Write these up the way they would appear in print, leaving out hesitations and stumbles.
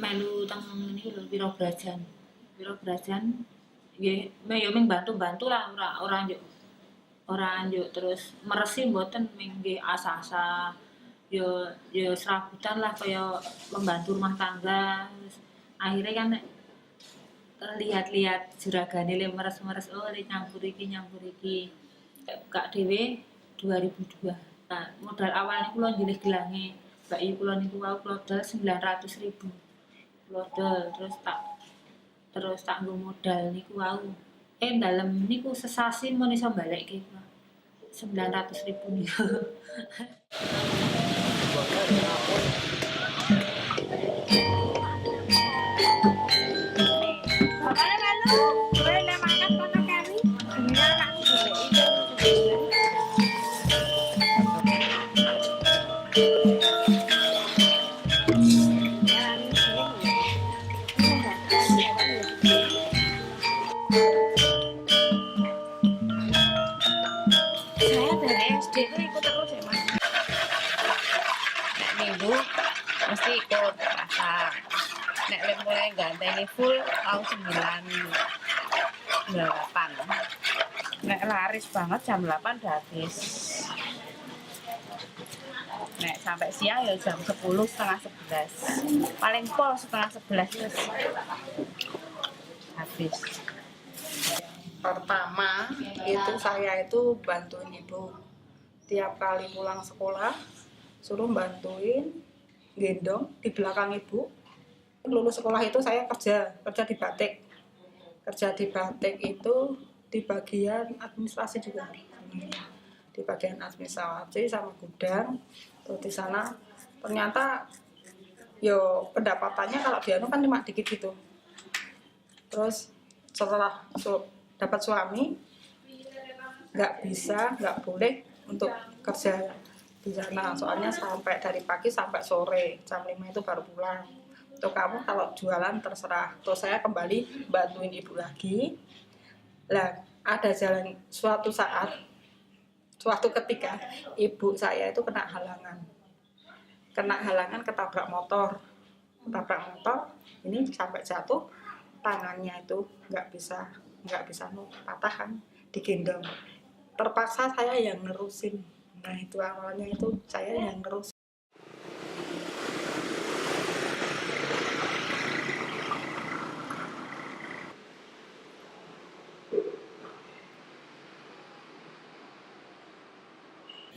Melu teng niki lho Wiro Brajan nggih ya mung bantu-bantu lah ora njuk terus meresi mboten ming nggih asa-asa ya serabutan lah kaya pembantu rumah tangga terus akhirnya kan lihat-lihat juragane le meres-meres oh le nyampur iki Kak dhewe 2002 nah modal awalnya kula njilih gelange bayi kula niku wau kula dol 900.000 kula dol terus tak nggo modal niku wau dalem niku sesasi mun iso balekke 900.000 niku Saya dari SD itu ikut terus ya mas. Nek minggu mesti ikut pasar. Nek mulai ganteng full tahun 9 8. Nek laris banget jam 8 udah habis. Nek sampai siang ya jam 10 setengah 11. Paling pol setengah 11 terus habis. Pertama itu saya itu bantuin ibu tiap kali pulang sekolah suruh bantuin gendong di belakang ibu. Lulus sekolah itu saya kerja di batik itu di bagian administrasi juga di bagian administrasi sama gudang. Terus di sana ternyata yo pendapatannya kalau dia kan cuma dikit gitu. Terus setelah dapat suami nggak boleh untuk kerja di sana soalnya sampai dari pagi sampai sore jam 5 itu baru pulang. Untuk kamu kalau jualan terserah. Terus saya kembali bantuin ibu lagi lah. Ada jalan suatu ketika ibu saya itu kena halangan ketabrak motor ini sampai jatuh tangannya itu nggak bisa patahan digendong terpaksa saya yang nerusin. Nah itu awalnya itu saya yang nerusin.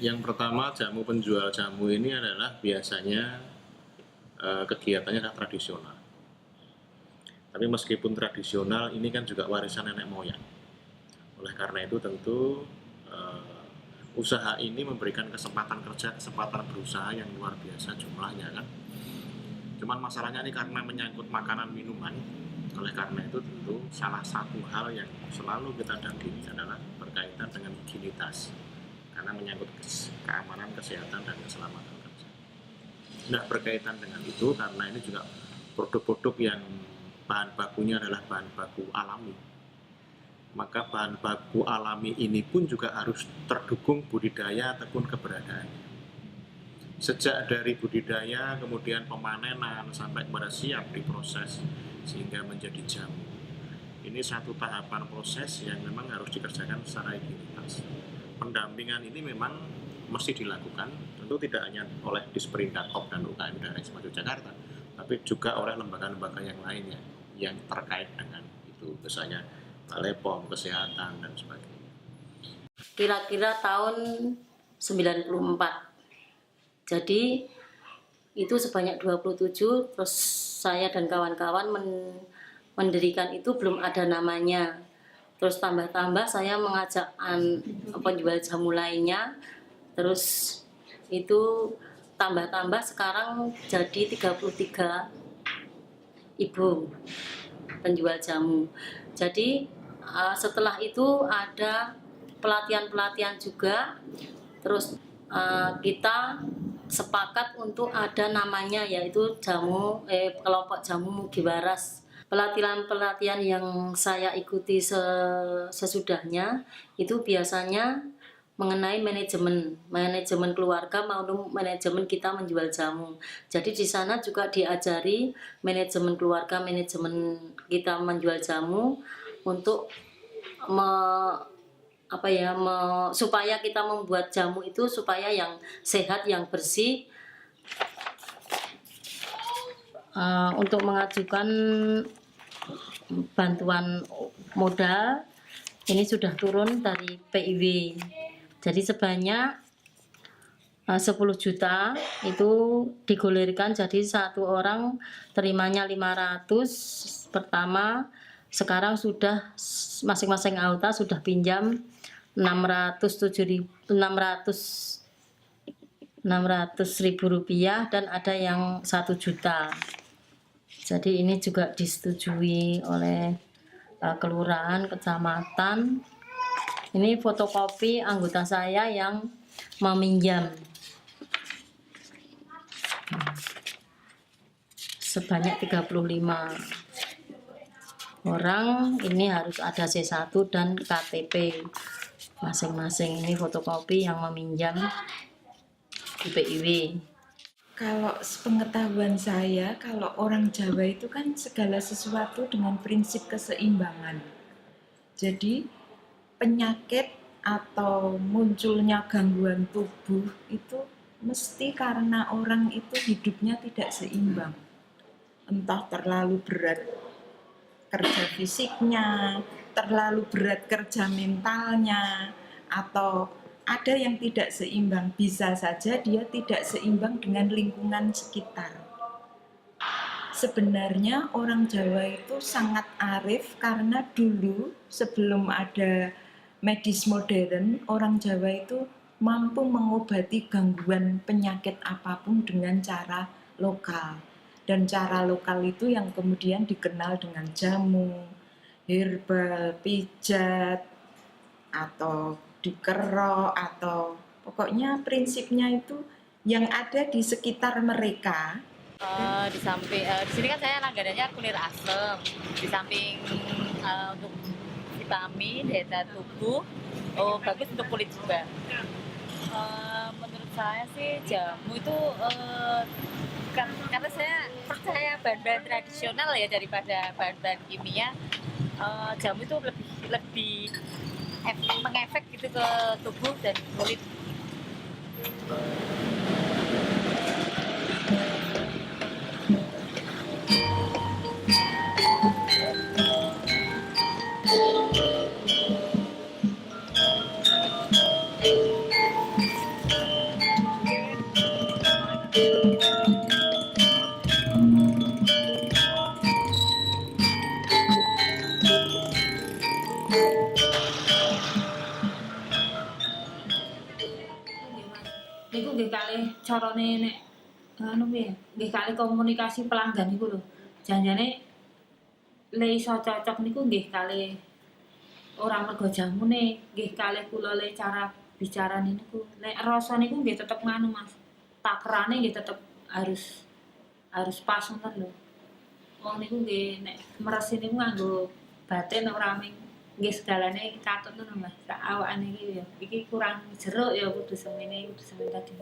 Yang pertama jamu penjual jamu ini adalah biasanya kegiatannya tradisional. Tapi meskipun tradisional, ini kan juga warisan nenek moyang. Oleh karena itu tentu usaha ini memberikan kesempatan kerja, kesempatan berusaha yang luar biasa jumlahnya kan. Cuman masalahnya ini karena menyangkut makanan minuman, oleh karena itu tentu salah satu hal yang selalu kita dampingi adalah berkaitan dengan higienitas. Karena menyangkut keamanan, kesehatan, dan keselamatan kerja. Nah berkaitan dengan itu karena ini juga produk-produk yang bahan bakunya adalah bahan baku alami, maka bahan baku alami ini pun juga harus terdukung budidaya ataupun keberadaannya. Sejak dari budidaya, kemudian pemanenan, sampai kepada siap diproses sehingga menjadi jamu. Ini satu tahapan proses yang memang harus dikerjakan secara higienitas. Pendampingan ini memang mesti dilakukan, tentu tidak hanya oleh Disperindak.Op dan UKM Daerah Istimewa Yogyakarta, tapi juga oleh lembaga-lembaga yang lainnya yang terkait dengan itu, misalnya Balai POM, kesehatan dan sebagainya. Kira-kira tahun 94. Jadi itu sebanyak 27, terus saya dan kawan-kawan mendirikan itu belum ada namanya. Terus tambah-tambah saya mengajak penjual jamu lainnya, terus itu tambah-tambah sekarang jadi 33 ibu penjual jamu. Jadi setelah itu ada pelatihan-pelatihan juga, terus kita sepakat untuk ada namanya, yaitu kelompok jamu Mugiwaras. Pelatihan-pelatihan yang saya ikuti sesudahnya itu biasanya mengenai manajemen keluarga maupun manajemen kita menjual jamu. Jadi di sana juga diajari manajemen keluarga, manajemen kita menjual jamu untuk supaya kita membuat jamu itu supaya yang sehat, yang bersih. Untuk mengajukan bantuan modal ini sudah turun dari PIW. Jadi sebanyak 10 juta itu digulirkan, jadi satu orang terimanya 500 pertama. Sekarang sudah masing-masing anggota sudah pinjam 600.000 rupiah dan ada yang 1 juta. Jadi ini juga disetujui oleh kelurahan, kecamatan. Ini fotokopi anggota saya yang meminjam sebanyak 35 orang. Ini harus ada C1 dan KTP masing-masing. Ini fotokopi yang meminjam di PIW. Kalau sepengetahuan saya, kalau orang Jawa itu kan segala sesuatu dengan prinsip keseimbangan. Jadi penyakit atau munculnya gangguan tubuh itu mesti karena orang itu hidupnya tidak seimbang. Entah terlalu berat kerja fisiknya, terlalu berat kerja mentalnya, atau ada yang tidak seimbang. Bisa saja dia tidak seimbang dengan lingkungan sekitar. Sebenarnya orang Jawa itu sangat arif karena dulu sebelum ada medis modern, orang Jawa itu mampu mengobati gangguan penyakit apapun dengan cara lokal. Dan cara lokal itu yang kemudian dikenal dengan jamu, herbal, pijat, atau dikerok, atau pokoknya prinsipnya itu yang ada di sekitar mereka. Di sini kan saya langganannya kulit asem. Di samping untuk vitamin, daya tubuh, bagus untuk kulit juga. Menurut saya sih jamu itu karena saya percaya bahan-bahan tradisional ya daripada bahan-bahan kimia. Jamu itu lebih mengefek gitu ke tubuh dan kulit. Niku nggih kalih carane nek nggih kalih komunikasi pelanggan niku lho. Janjane le iso cocok niku nggih kalih ora mergo jamune, nggih kalih kula le cara bicara niku. Nek rasa niku nggih tetep nganu Mas. Takerane nggih tetep harus pas ngoten lho. Wong niku nggih nek meres niku nganggo batin ora ming nggih segalane katut ngono Mas. Sak awakane iki ya. Iki kurang jeruk ya kudu semene tadi.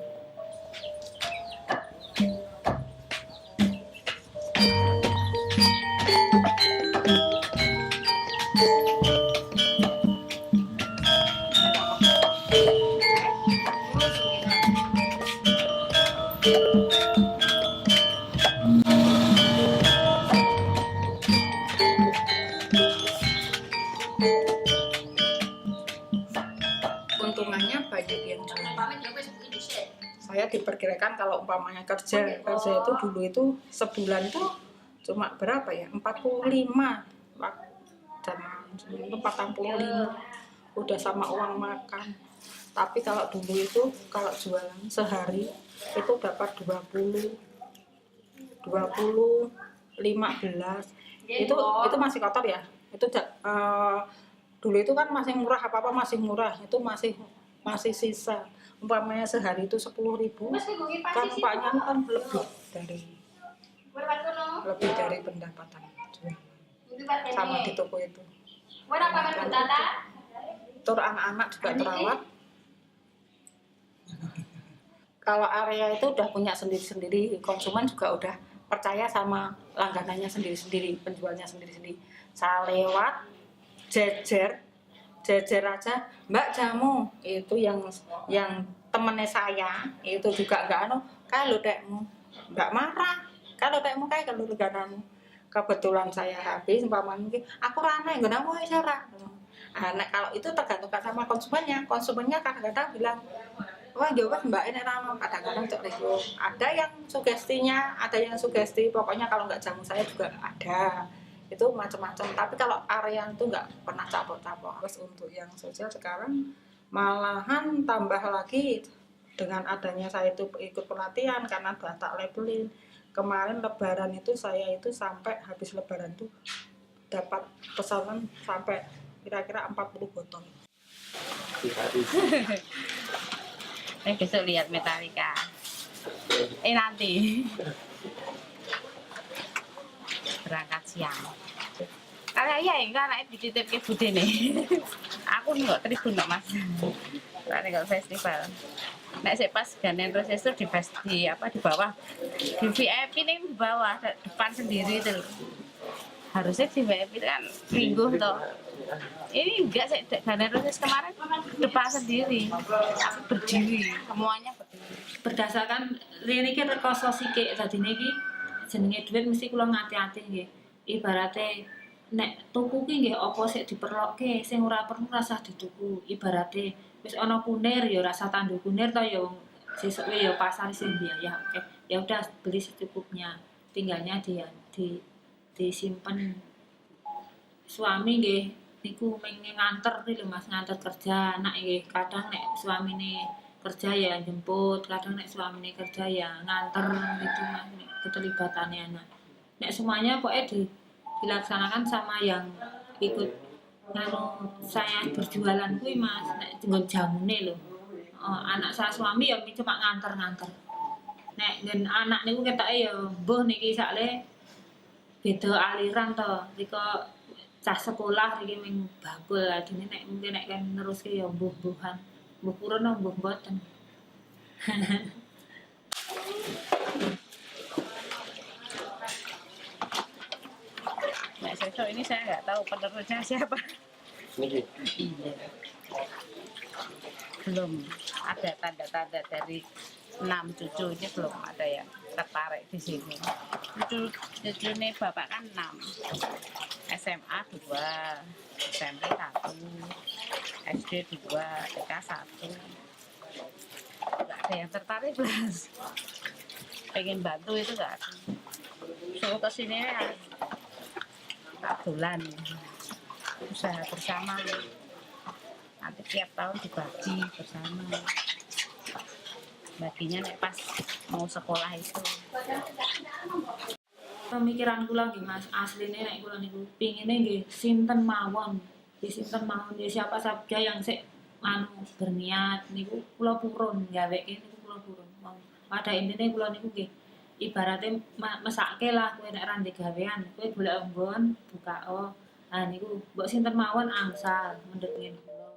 kan kalau umpamanya kerja itu dulu itu sebulan itu cuma berapa ya, 45 zaman itu 45 udah sama uang makan. Tapi kalau dulu itu kalau jualan sehari itu dapat 20 15 itu masih kotor ya. Itu dulu itu kan masih murah, apa masih murah, itu masih sisa. Umpamanya sehari itu 10.000 kan umpamanya kan lebih dari pendapatan sama di toko itu. Tur anak-anak juga terawat. Kalau area itu udah punya sendiri-sendiri, konsumen juga udah percaya sama langganannya sendiri-sendiri, penjualnya sendiri-sendiri. Saya lewat jejer aja, Mbak jamu itu yang temennya saya itu juga enggak kalau dekmu enggak marah, kalau dekmu kayak kalau langgananmu. Kebetulan saya habis umpamanya aku rame enggak mau isyarat. Nah, kalau itu tergantung sama konsumennya kadang-kadang bilang, wah jawab mbak ini rano, kadang-kadang cok resiko. Ada yang sugestinya, ada yang sugesti, pokoknya kalau nggak jamu saya juga ada. Itu macam-macam. Tapi kalau area itu nggak pernah capok-capok. Terus untuk yang sosial sekarang malahan tambah lagi dengan adanya saya itu ikut pelatihan karena data labelin. Kemarin lebaran itu saya itu sampai habis lebaran tuh dapat pesanan sampai kira-kira 40 botol. Besok lihat Metallica. Nanti berangkat siang. Kalau iya enggak naik dititip ke Bude nih. Aku nggak tribun nggak mas. Karena nggak festival. Nek saya pas ganen proses itu di bawah. Di VIP nih di bawah, depan sendiri itu. Harusnya di VIP kan minggu toh. Ini enggak sih ganen proses kemarin depan sendiri. Aku berdiri, semuanya berdiri. Berdasarkan ini kan rekoso sikik tadi niki jenenge duit mesti kula ngati-ati nggih. Ibarate nek tuku ki nggih apa sik diperlokke, sing ora perlu rasah dituku. Ibarate wis ana kunir ya rasa tandu kunir to ya wong sesuk ya pasar sing biaya. Oke. Ya udah beli secukupnya. Tinggalnya disimpen. Suami nggih niku mengke nganter lho Mas, nganter kerja. Anak nggih kadang nek suamine kerja ya jemput, kadang nek suamine kerja ya nganter gitu Mas, keterlibatannya anak. Nek semuanya pokoknya dilaksanakan sama yang ikut saya berjualan kuwi Mas, nek nggon jamune lho. Anak saya suami ya cuma nganter-nganter. Nek nggon anak niku ketoke ya mbuh niki sakle beda aliran to. Rika cah sekolah iki ming bakul adine nek mungkin nek kan neruske ya mbuh-mbuhan. Mbuh purun mbuh mboten. Nek sesuk ini saya nggak tahu penerusnya siapa. Niki. Iya. Belum ada tanda-tanda dari 6 cucu ini belum ada yang tertarik di sini. Cucu ini bapak kan 6, SMA 2, SMP 1, SD 2, TK 1. Nggak ada yang tertarik Mas. Pengen bantu itu nggak ada. Suruh kesini ya bulan usaha bersama. Nanti tiap tahun dibagi bersama. Baginya nek pas mau sekolah itu. Pemikiran kula nggih Mas, asline nek kula niku pingine nggih sinten mawon. Sinten mawon ya siapa saja yang sik berniat niku kula purun gaweke niku kula purun. Pada intine kula niku nggih ibaratnya mesake lah kowe nek ra ndek gawean, kowe golek nggon buka niku mbok sinten mawon angsal mendhet ngene kula.